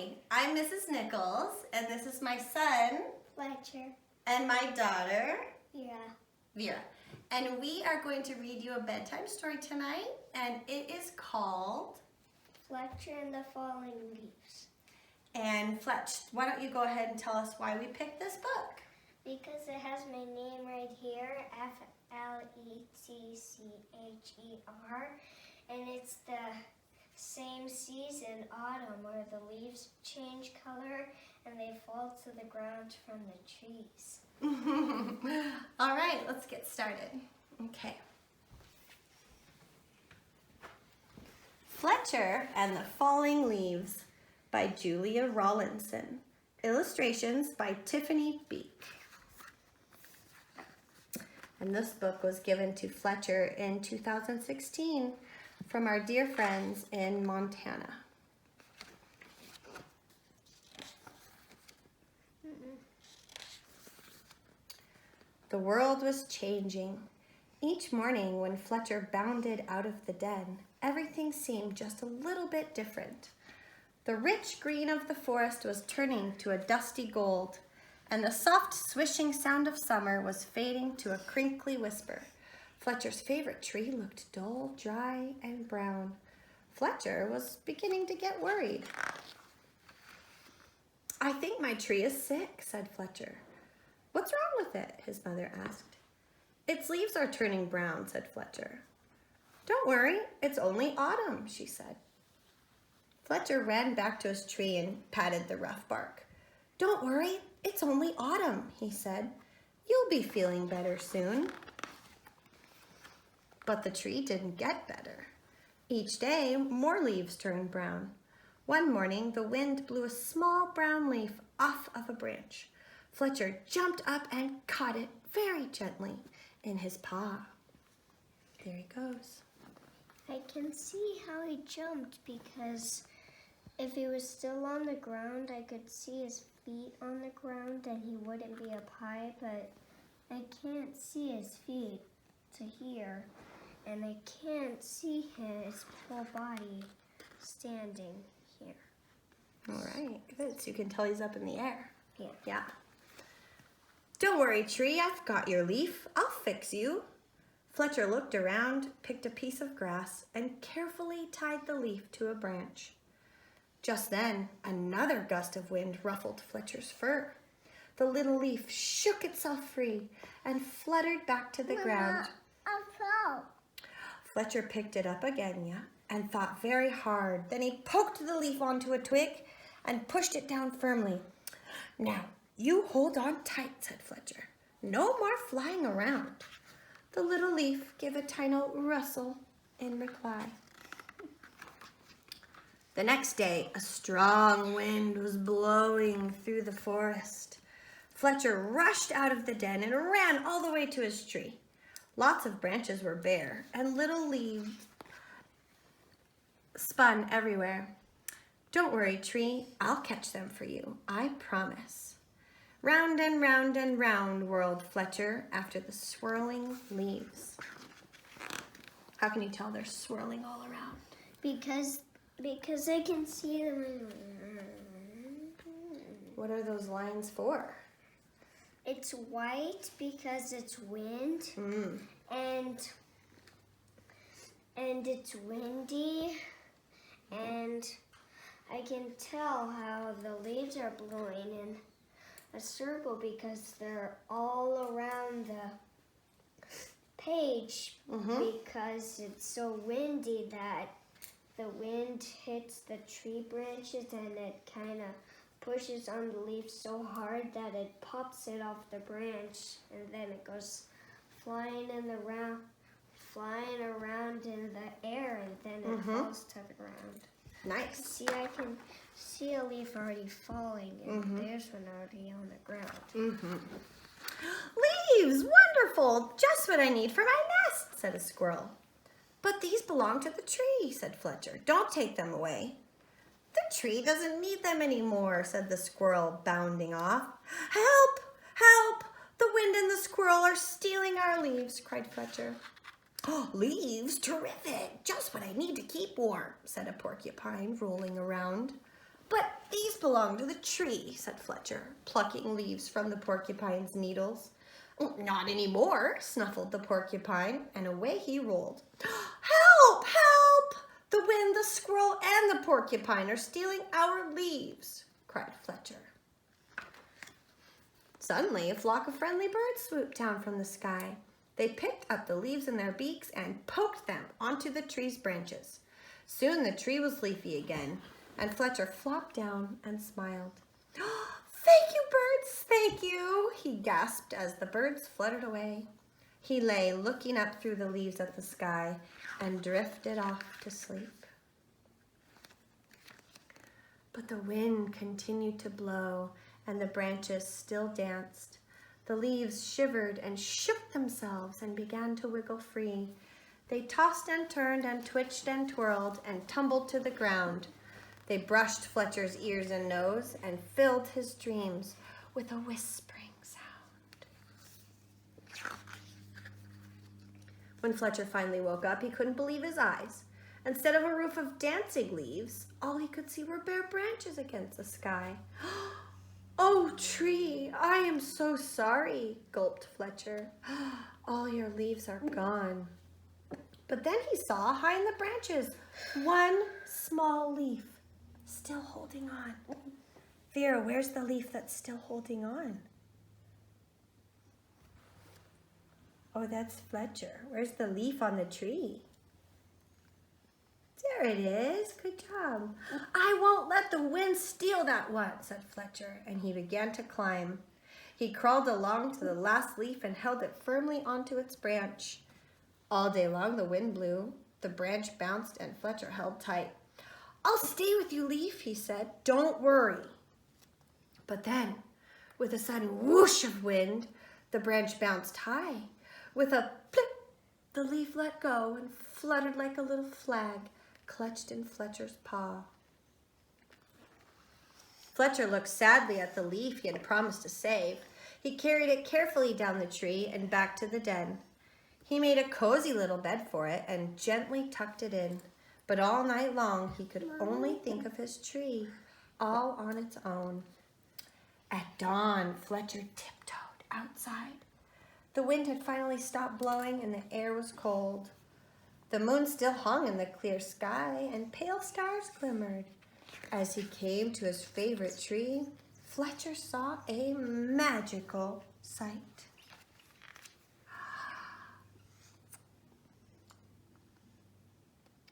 Hi, I'm Mrs. Nichols, and this is my son, Fletcher. and my daughter, Vera. And we are going to read you a bedtime story tonight, and it is called Fletcher and the Falling Leaves. And Fletch, why don't you go ahead and tell us why we picked this book? Because it has my name right here, Fletcher, and it's the same season, autumn, where the leaves change color and they fall to the ground from the trees. All right, let's get started. Okay. Fletcher and the Falling Leaves by Julia Rawlinson. Illustrations by Tiffany Beek. And this book was given to Fletcher in 2016 from our dear friends in Montana. The world was changing. Each morning when Fletcher bounded out of the den, everything seemed just a little bit different. The rich green of the forest was turning to a dusty gold, and the soft swishing sound of summer was fading to a crinkly whisper. Fletcher's favorite tree looked dull, dry, and brown. Fletcher was beginning to get worried. "I think my tree is sick," said Fletcher. "What's wrong with it?" his mother asked. "Its leaves are turning brown," said Fletcher. "Don't worry, it's only autumn," she said. Fletcher ran back to his tree and patted the rough bark. "Don't worry, it's only autumn," he said. "You'll be feeling better soon." But the tree didn't get better. Each day, more leaves turned brown. One morning, the wind blew a small brown leaf off of a branch. Fletcher jumped up and caught it very gently in his paw. There he goes. I can see how he jumped because if he was still on the ground, I could see his feet on the ground and he wouldn't be up high, but I can't see his feet to here, and I can't see his whole body standing here. All right, good. So you can tell he's up in the air. Yeah. "Don't worry, tree, I've got your leaf. I'll fix you." Fletcher looked around, picked a piece of grass, and carefully tied the leaf to a branch. Just then, another gust of wind ruffled Fletcher's fur. The little leaf shook itself free and fluttered back to the ground. I fell. Fletcher picked it up again, and thought very hard. Then he poked the leaf onto a twig and pushed it down firmly. "Now, you hold on tight," said Fletcher. "No more flying around." The little leaf gave a tiny rustle in reply. The next day, a strong wind was blowing through the forest. Fletcher rushed out of the den and ran all the way to his tree. Lots of branches were bare, and little leaves spun everywhere. "Don't worry, tree, I'll catch them for you, I promise." Round and round whirled Fletcher after the swirling leaves. How can you tell they're swirling all around? Because I can see them. What are those lines for? It's white because it's wind, and it's windy, and I can tell how the leaves are blowing in a circle because they're all around the page because it's so windy that the wind hits the tree branches and it kind of pushes on the leaf so hard that it pops it off the branch, and then it goes flying around in the air, and then it falls to the ground. Nice. See, I can see a leaf already falling, and there's one already on the ground. "Leaves! Wonderful! Just what I need for my nest," said a squirrel. "But these belong to the tree," said Fletcher. "Don't take them away." "The tree doesn't need them anymore," said the squirrel, bounding off. "Help! Help! The wind and the squirrel are stealing our leaves," cried Fletcher. "Oh, leaves? Terrific! Just what I need to keep warm," said a porcupine, rolling around. "But These belong to the tree, said Fletcher, plucking leaves from the porcupine's needles. Not anymore, snuffled the porcupine, and away he rolled. Help! Help! The wind, the squirrel, and the porcupine are stealing our leaves, cried Fletcher. Suddenly, a flock of friendly birds swooped down from the sky. They picked up the leaves in their beaks and poked them onto the tree's branches. Soon the tree was leafy again, and Fletcher flopped down and smiled. Thank you, birds, thank you, he gasped as the birds fluttered away. He lay looking up through the leaves at the sky and drifted off to sleep. But the wind continued to blow, and the branches still danced. The leaves shivered and shook themselves and began to wiggle free. They tossed and turned and twitched and twirled and tumbled to the ground. They brushed Fletcher's ears and nose and filled his dreams with a whispering sound. When Fletcher finally woke up, he couldn't believe his eyes. Instead of a roof of dancing leaves, all he could see were bare branches against the sky. Oh, tree, I am so sorry, gulped Fletcher. All your leaves are gone. But then he saw, high in the branches, one small leaf, still holding on. Vera, where's the leaf that's still holding on? Oh, that's Fletcher. Where's the leaf on the tree? There it is. Good job. I won't let the wind steal that one, said Fletcher, and he began to climb. He crawled along to the last leaf and held it firmly onto its branch. All day long the wind blew. The branch bounced and Fletcher held tight. I'll stay with you, leaf, he said. Don't worry. But then, with a sudden whoosh of wind, the branch bounced high. With a plip, the leaf let go and fluttered like a little flag, clutched in Fletcher's paw. Fletcher looked sadly at the leaf he had promised to save. He carried it carefully down the tree and back to the den. He made a cozy little bed for it and gently tucked it in. But all night long he could only think of his tree, all on its own. At dawn, Fletcher tiptoed outside. The wind had finally stopped blowing and the air was cold. The moon still hung in the clear sky and pale stars glimmered. As he came to his favorite tree, Fletcher saw a magical sight.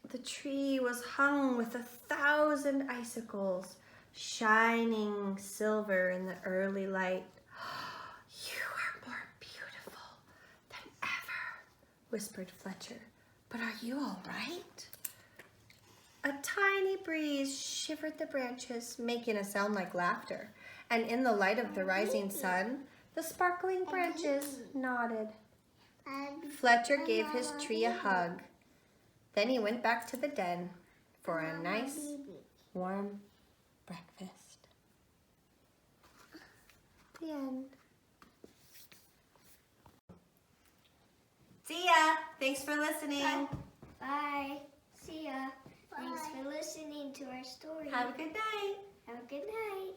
The tree was hung with 1,000 icicles, shining silver in the early light. You are more beautiful than ever, whispered Fletcher. But are you all right? A tiny breeze shivered the branches, making a sound like laughter, and in the light of the rising sun, the sparkling branches nodded. Fletcher gave his tree a hug. Then he went back to the den for a nice, warm breakfast. The end. See ya. Thanks for listening. Bye. See ya. Thanks for listening to our story. Have a good night. Have a good night.